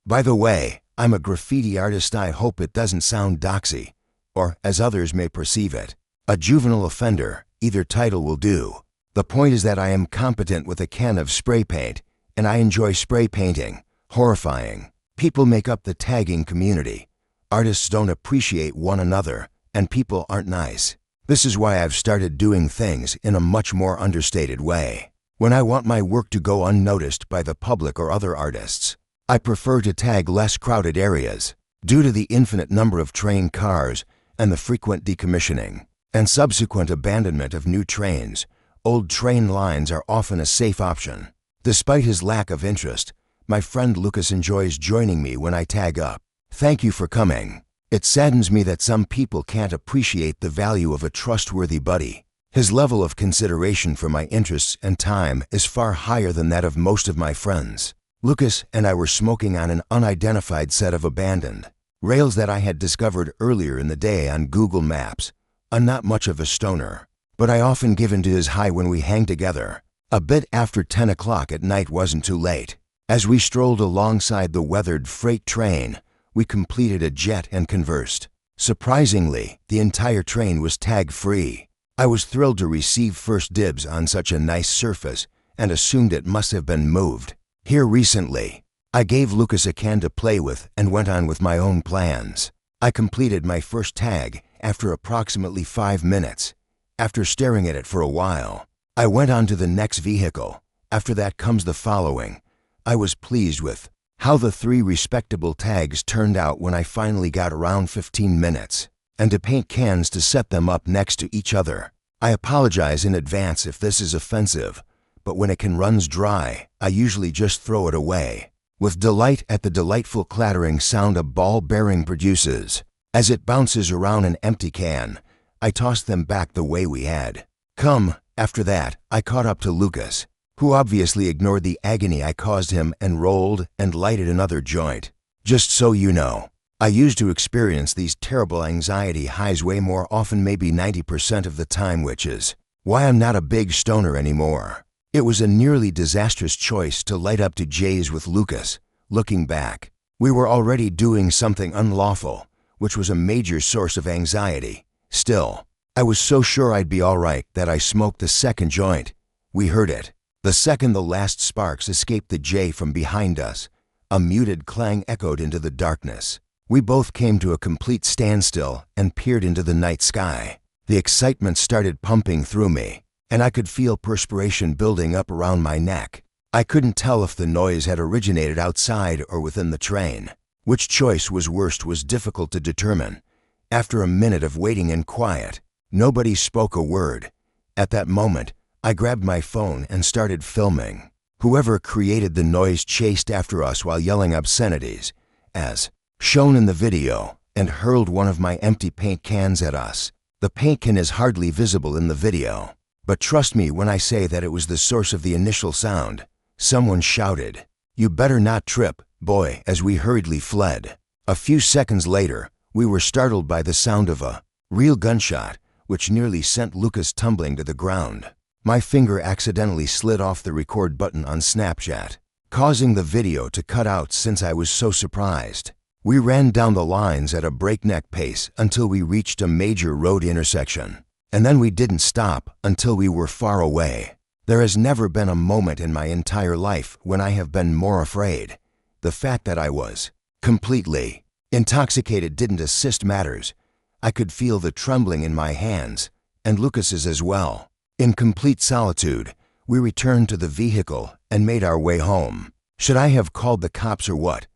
By the way, I'm a graffiti artist. I hope it doesn't sound doxy, or, as others may perceive it, a juvenile offender. Either title will do. The point is that I am competent with a can of spray paint, and I enjoy spray painting. Horrifying. People make up the tagging community. Artists don't appreciate one another, and people aren't nice. This is why I've started doing things in a much more understated way. When I want my work to go unnoticed by the public or other artists, I prefer to tag less crowded areas. Due to the infinite number of train cars and the frequent decommissioning and subsequent abandonment of new trains, old train lines are often a safe option. Despite his lack of interest, my friend Lucas enjoys joining me when I tag up. Thank you for coming. It saddens me that some people can't appreciate the value of a trustworthy buddy. His level of consideration for my interests and time is far higher than that of most of my friends. Lucas and I were smoking on an unidentified set of abandoned rails that I had discovered earlier in the day on Google Maps. I'm not much of a stoner, but I often give in to his high when we hang together. A bit after 10 o'clock at night wasn't too late. As we strolled alongside the weathered freight train, we completed a jet and conversed. Surprisingly, the entire train was tag-free. I was thrilled to receive first dibs on such a nice surface and assumed it must have been moved here recently. I gave Lucas a can to play with and went on with my own plans. I completed my first tag after approximately 5 minutes. After staring at it for a while, I went on to the next vehicle. After that comes the following. I was pleased with how the 3 respectable tags turned out when I finally got around 15 minutes, and to paint cans to set them up next to each other. I apologize in advance if this is offensive, but when a can runs dry, I usually just throw it away, with delight at the delightful clattering sound a ball bearing produces. As it bounces around an empty can, I toss them back the way we had come. After that, I caught up to Lucas, who obviously ignored the agony I caused him and rolled and lighted another joint. Just so you know, I used to experience these terrible anxiety highs way more often, maybe 90% of the time, which is why I'm not a big stoner anymore. It was a nearly disastrous choice to light up to J's with Lucas. Looking back, we were already doing something unlawful, which was a major source of anxiety. Still, I was so sure I'd be all right that I smoked the second joint. We heard it. The second the last sparks escaped the J from behind us, a muted clang echoed into the darkness. We both came to a complete standstill and peered into the night sky. The excitement started pumping through me, and I could feel perspiration building up around my neck. I couldn't tell if the noise had originated outside or within the train. Which choice was worst was difficult to determine. After a minute of waiting in quiet, nobody spoke a word. At that moment, I grabbed my phone and started filming. Whoever created the noise chased after us while yelling obscenities, as shown in the video, and hurled one of my empty paint cans at us. The paint can is hardly visible in the video, but trust me when I say that it was the source of the initial sound. Someone shouted, "You better not trip, boy," as we hurriedly fled. A few seconds later, we were startled by the sound of a real gunshot, which nearly sent Lucas tumbling to the ground. My finger accidentally slid off the record button on Snapchat, causing the video to cut out since I was so surprised. We ran down the lines at a breakneck pace until we reached a major road intersection, and then we didn't stop until we were far away. There has never been a moment in my entire life when I have been more afraid. The fact that I was completely intoxicated didn't assist matters. I could feel the trembling in my hands, and Lucas's as well. In complete solitude, we returned to the vehicle and made our way home. Should I have called the cops or what?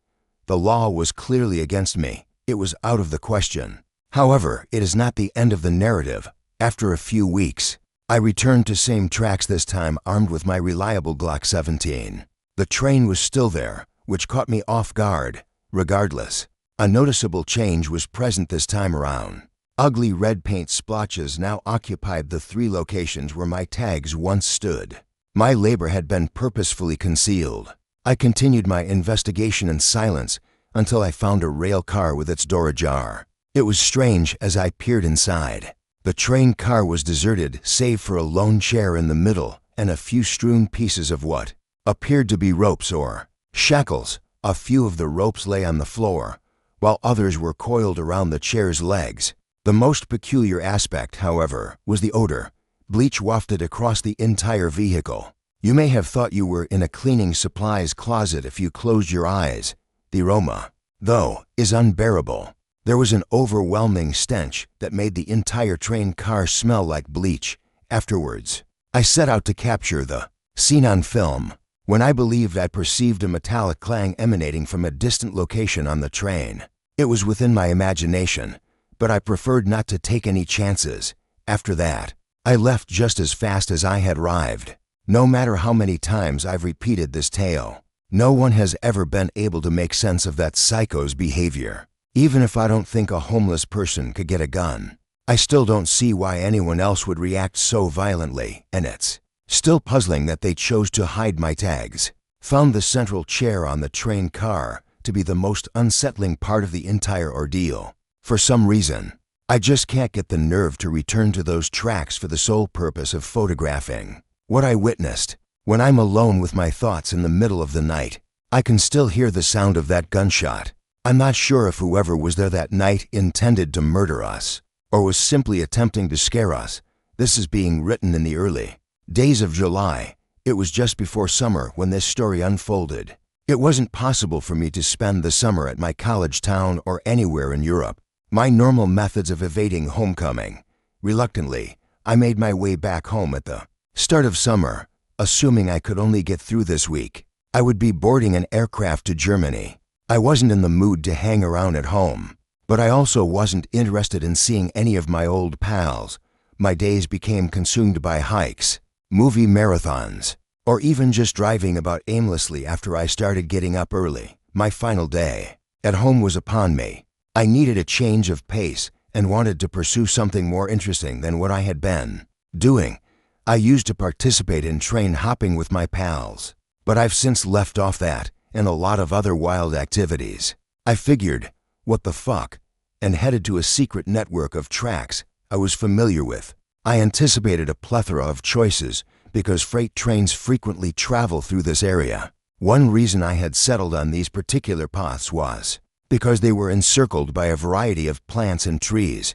The law was clearly against me. It was out of the question. However, it is not the end of the narrative. After a few weeks, I returned to same tracks, this time armed with my reliable Glock 17. The train was still there, which caught me off guard. Regardless, a noticeable change was present this time around. Ugly red paint splotches now occupied the 3 locations where my tags once stood. My labor had been purposefully concealed. I continued my investigation in silence until I found a rail car with its door ajar. It was strange as I peered inside. The train car was deserted save for a lone chair in the middle and a few strewn pieces of what appeared to be ropes or shackles A few of the ropes lay on the floor, while others were coiled around the chair's legs. The most peculiar aspect, however, was the odor. Bleach wafted across the entire vehicle. You may have thought you were in a cleaning supplies closet if you closed your eyes. The aroma, though, is unbearable. There was an overwhelming stench that made the entire train car smell like bleach. Afterwards, I set out to capture the scene on film. When I believed I perceived a metallic clang emanating from a distant location on the train. It was within my imagination, but I preferred not to take any chances. After that, I left just as fast as I had arrived. No matter how many times I've repeated this tale, no one has ever been able to make sense of that psycho's behavior. Even if I don't think a homeless person could get a gun, I still don't see why anyone else would react so violently, and it's still puzzling that they chose to hide my tags. Found the central chair on the train car to be the most unsettling part of the entire ordeal. For some reason, I just can't get the nerve to return to those tracks for the sole purpose of photographing what I witnessed. When I'm alone with my thoughts in the middle of the night, I can still hear the sound of that gunshot. I'm not sure if whoever was there that night intended to murder us, or was simply attempting to scare us. This is being written in the early days of July. It was just before summer when this story unfolded. It wasn't possible for me to spend the summer at my college town or anywhere in Europe. My normal methods of evading homecoming. Reluctantly, I made my way back home at the start of summer, assuming I could only get through this week. I would be boarding an aircraft to Germany. I wasn't in the mood to hang around at home, but I also wasn't interested in seeing any of my old pals. My days became consumed by hikes, movie marathons, or even just driving about aimlessly after I started getting up early. My final day at home was upon me. I needed a change of pace and wanted to pursue something more interesting than what I had been doing. I used to participate in train hopping with my pals, but I've since left off that and a lot of other wild activities. I figured, what the fuck, and headed to a secret network of tracks I was familiar with. I anticipated a plethora of choices because freight trains frequently travel through this area. One reason I had settled on these particular paths was because they were encircled by a variety of plants and trees.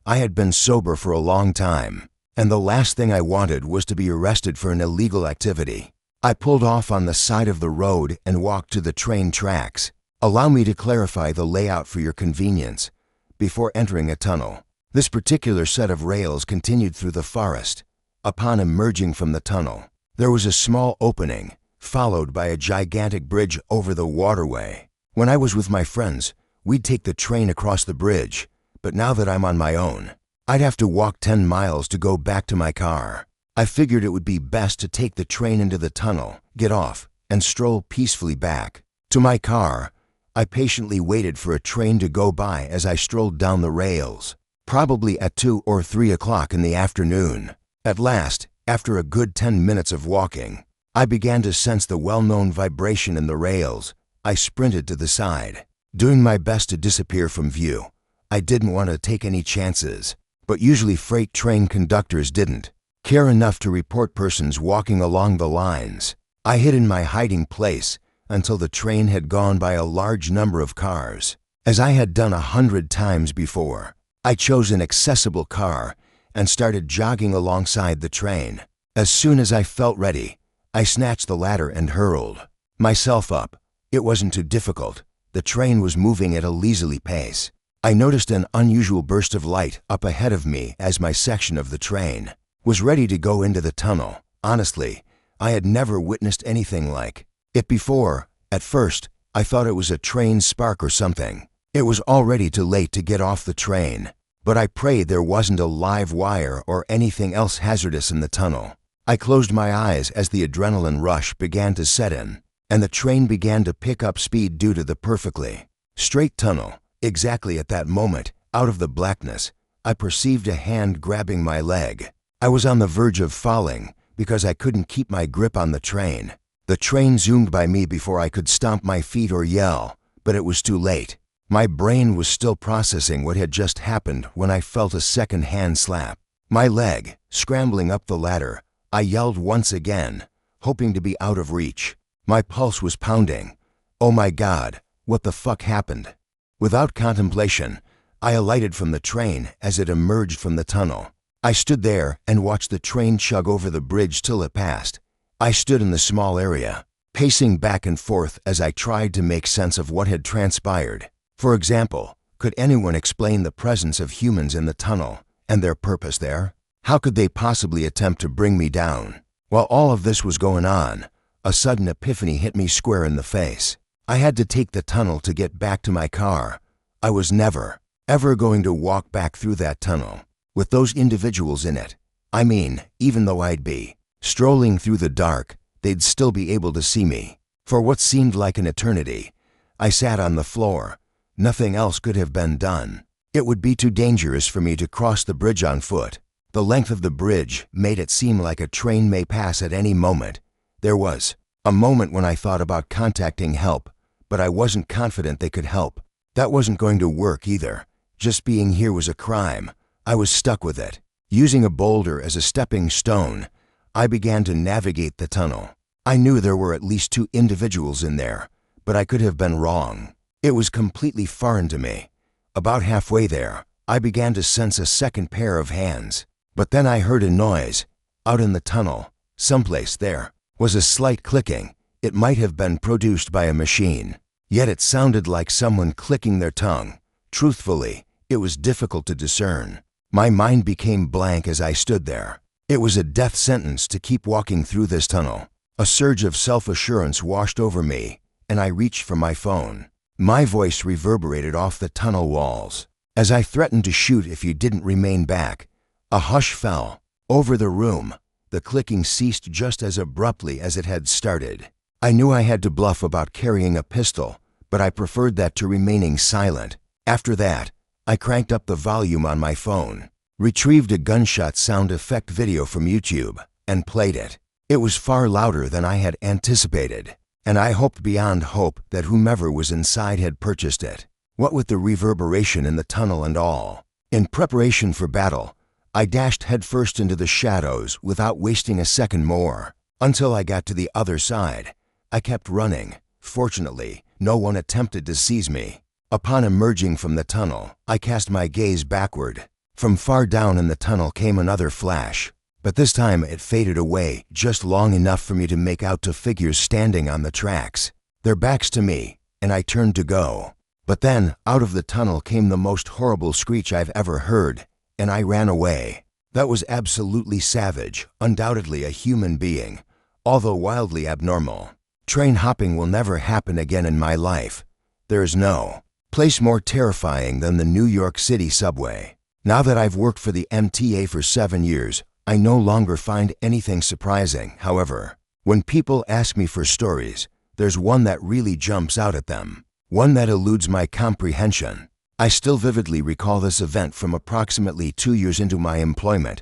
I had been sober for a long time, and the last thing I wanted was to be arrested for an illegal activity. I pulled off on the side of the road and walked to the train tracks. Allow me to clarify the layout for your convenience. Before entering a tunnel, this particular set of rails continued through the forest. Upon emerging from the tunnel, there was a small opening, followed by a gigantic bridge over the waterway. When I was with my friends, we'd take the train across the bridge, but now that I'm on my own, I'd have to walk 10 miles to go back to my car. I figured it would be best to take the train into the tunnel, get off, and stroll peacefully back to my car. I patiently waited for a train to go by as I strolled down the rails, probably at 2 or 3 o'clock in the afternoon. At last, after a good 10 minutes of walking, I began to sense the well-known vibration in the rails. I sprinted to the side, doing my best to disappear from view. I didn't want to take any chances, but usually freight train conductors didn't care enough to report persons walking along the lines. I hid in my hiding place until the train had gone by a large number of cars. As I had done 100 times before, I chose an accessible car and started jogging alongside the train. As soon as I felt ready, I snatched the ladder and hurled myself up. It wasn't too difficult. The train was moving at a leisurely pace. I noticed an unusual burst of light up ahead of me as my section of the train was ready to go into the tunnel. Honestly, I had never witnessed anything like it before. At first, I thought it was a train spark or something. It was already too late to get off the train, but I prayed there wasn't a live wire or anything else hazardous in the tunnel. I closed my eyes as the adrenaline rush began to set in, and the train began to pick up speed due to the perfectly straight tunnel. Exactly at that moment, out of the blackness, I perceived a hand grabbing my leg. I was on the verge of falling because I couldn't keep my grip on the train. The train zoomed by me before I could stomp my feet or yell, but it was too late. My brain was still processing what had just happened when I felt a second hand slap my leg. Scrambling up the ladder, I yelled once again, hoping to be out of reach. My pulse was pounding. Oh my God, what the fuck happened? Without contemplation, I alighted from the train as it emerged from the tunnel. I stood there and watched the train chug over the bridge till it passed. I stood in the small area, pacing back and forth as I tried to make sense of what had transpired. For example, could anyone explain the presence of humans in the tunnel and their purpose there? How could they possibly attempt to bring me down? While all of this was going on, a sudden epiphany hit me square in the face. I had to take the tunnel to get back to my car. I was never, ever going to walk back through that tunnel with those individuals in it. I mean, even though I'd be strolling through the dark, they'd still be able to see me. For what seemed like an eternity, I sat on the floor. Nothing else could have been done. It would be too dangerous for me to cross the bridge on foot. The length of the bridge made it seem like a train may pass at any moment. There was a moment when I thought about contacting help, but I wasn't confident they could help. That wasn't going to work either. Just being here was a crime. I was stuck with it. Using a boulder as a stepping stone, I began to navigate the tunnel. I knew there were at least 2 individuals in there, but I could have been wrong. It was completely foreign to me. About halfway there, I began to sense a second pair of hands. But then I heard a noise. Out in the tunnel, someplace there, was a slight clicking. It might have been produced by a machine. Yet it sounded like someone clicking their tongue. Truthfully, it was difficult to discern. My mind became blank as I stood there. It was a death sentence to keep walking through this tunnel. A surge of self-assurance washed over me, and I reached for my phone. My voice reverberated off the tunnel walls. As I threatened to shoot if you didn't remain back, a hush fell over the room. The clicking ceased just as abruptly as it had started. I knew I had to bluff about carrying a pistol, but I preferred that to remaining silent. After that, I cranked up the volume on my phone, retrieved a gunshot sound effect video from YouTube, and played it. It was far louder than I had anticipated, and I hoped beyond hope that whomever was inside had purchased it. What with the reverberation in the tunnel and all. In preparation for battle, I dashed headfirst into the shadows without wasting a second more. Until I got to the other side, I kept running. Fortunately, no one attempted to seize me. Upon emerging from the tunnel, I cast my gaze backward. From far down in the tunnel came another flash, but this time it faded away just long enough for me to make out 2 figures standing on the tracks, their backs to me, and I turned to go. But then, out of the tunnel came the most horrible screech I've ever heard, and I ran away. That was absolutely savage, undoubtedly a human being, although wildly abnormal. Train hopping will never happen again in my life. There is no place more terrifying than the New York City subway. Now that I've worked for the MTA for 7 years, I no longer find anything surprising. However, when people ask me for stories, there's one that really jumps out at them, one that eludes my comprehension. I still vividly recall this event from approximately 2 years into my employment.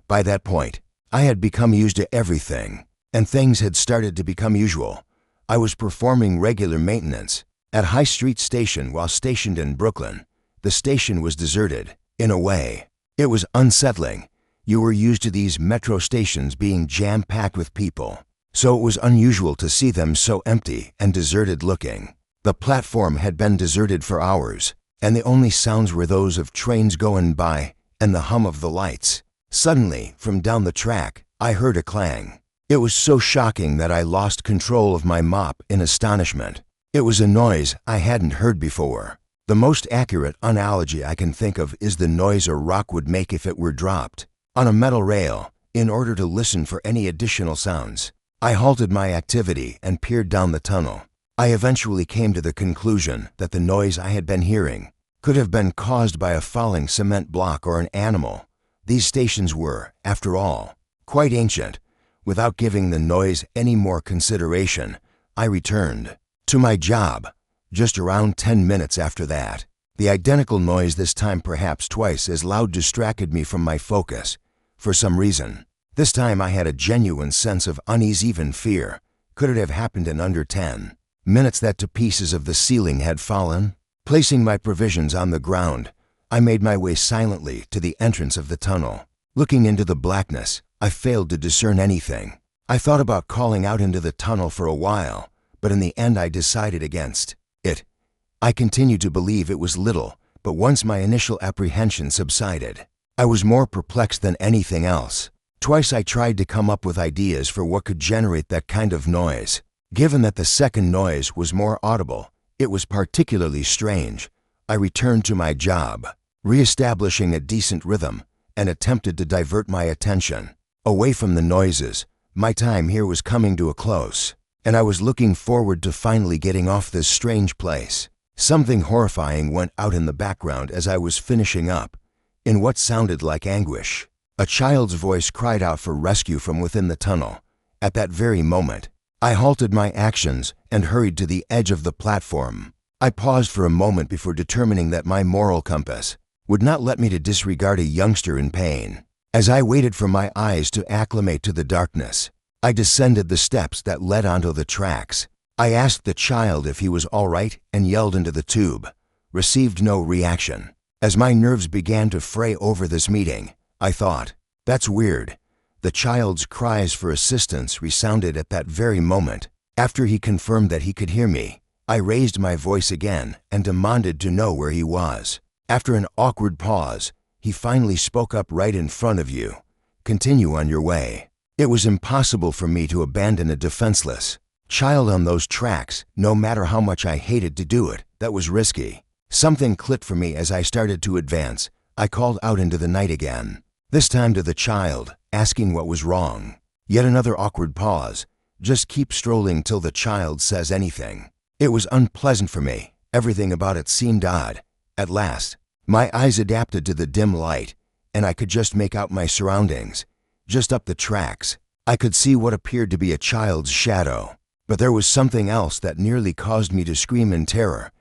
By that point, I had become used to everything, and things had started to become usual. I was performing regular maintenance at High Street Station while stationed in Brooklyn. The station was deserted. In a way, it was unsettling. You were used to these metro stations being jam-packed with people, so it was unusual to see them so empty and deserted looking. The platform had been deserted for hours, and the only sounds were those of trains going by and the hum of the lights. Suddenly, from down the track, I heard a clang. It was so shocking that I lost control of my mop in astonishment. It was a noise I hadn't heard before. The most accurate analogy I can think of is the noise a rock would make if it were dropped on a metal rail, in order to listen for any additional sounds. I halted my activity and peered down the tunnel. I eventually came to the conclusion that the noise I had been hearing could have been caused by a falling cement block or an animal. These stations were, after all, quite ancient. Without giving the noise any more consideration, I returned to my job. Just around 10 minutes after that, the identical noise, this time perhaps twice as loud, distracted me from my focus. For some reason, this time I had a genuine sense of unease, even fear. Could it have happened in under 10 minutes that 2 pieces of the ceiling had fallen? Placing my provisions on the ground, I made my way silently to the entrance of the tunnel. Looking into the blackness, I failed to discern anything. I thought about calling out into the tunnel for a while, but in the end I decided against it. I continued to believe it was little, but once my initial apprehension subsided, I was more perplexed than anything else. Twice I tried to come up with ideas for what could generate that kind of noise. Given that the second noise was more audible, it was particularly strange. I returned to my job, reestablishing a decent rhythm, and attempted to divert my attention away from the noises. My time here was coming to a close, and I was looking forward to finally getting off this strange place. Something horrifying went out in the background as I was finishing up. In what sounded like anguish, a child's voice cried out for rescue from within the tunnel. At that very moment, I halted my actions and hurried to the edge of the platform. I paused for a moment before determining that my moral compass would not let me to disregard a youngster in pain. As I waited for my eyes to acclimate to the darkness, I descended the steps that led onto the tracks. I asked the child if he was all right and yelled into the tube. Received no reaction. As my nerves began to fray over this meeting, I thought, that's weird. The child's cries for assistance resounded at that very moment. After he confirmed that he could hear me, I raised my voice again and demanded to know where he was. After an awkward pause, he finally spoke up. Right in front of you. Continue on your way. It was impossible for me to abandon a defenseless child on those tracks, no matter how much I hated to do it. That was risky. Something clicked for me as I started to advance. I called out into the night again, this time to the child, asking what was wrong. Yet another awkward pause. Just keep strolling till the child says anything. It was unpleasant for me. Everything about it seemed odd. At last, my eyes adapted to the dim light, and I could just make out my surroundings. Just up the tracks, I could see what appeared to be a child's shadow. But there was something else that nearly caused me to scream in terror.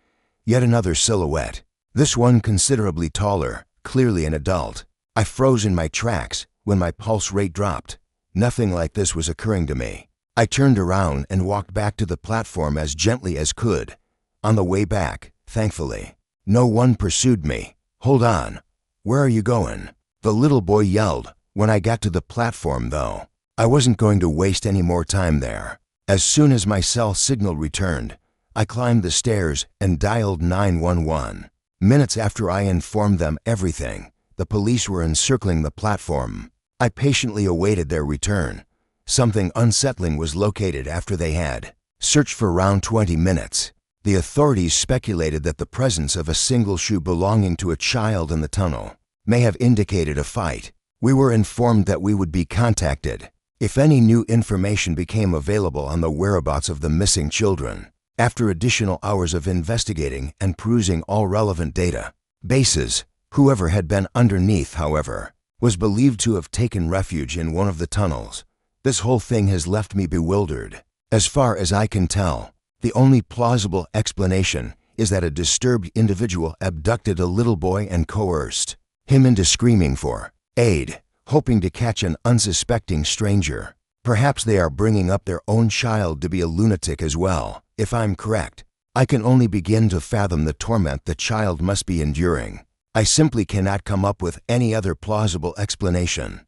Yet another silhouette. This one considerably taller, clearly an adult. I froze in my tracks when my pulse rate dropped. Nothing like this was occurring to me. I turned around and walked back to the platform as gently as could. On the way back, thankfully, no one pursued me. Hold on. Where are you going? The little boy yelled. When I got to the platform, though, I wasn't going to waste any more time there. As soon as my cell signal returned, I climbed the stairs and dialed 911. Minutes after I informed them everything, the police were encircling the platform. I patiently awaited their return. Something unsettling was located after they had searched for around 20 minutes. The authorities speculated that the presence of a single shoe belonging to a child in the tunnel may have indicated a fight. We were informed that we would be contacted if any new information became available on the whereabouts of the missing children. After additional hours of investigating and perusing all relevant data bases, whoever had been underneath, however, was believed to have taken refuge in one of the tunnels. This whole thing has left me bewildered. As far as I can tell, the only plausible explanation is that a disturbed individual abducted a little boy and coerced him into screaming for aid, hoping to catch an unsuspecting stranger. Perhaps they are bringing up their own child to be a lunatic as well. If I'm correct, I can only begin to fathom the torment the child must be enduring. I simply cannot come up with any other plausible explanation.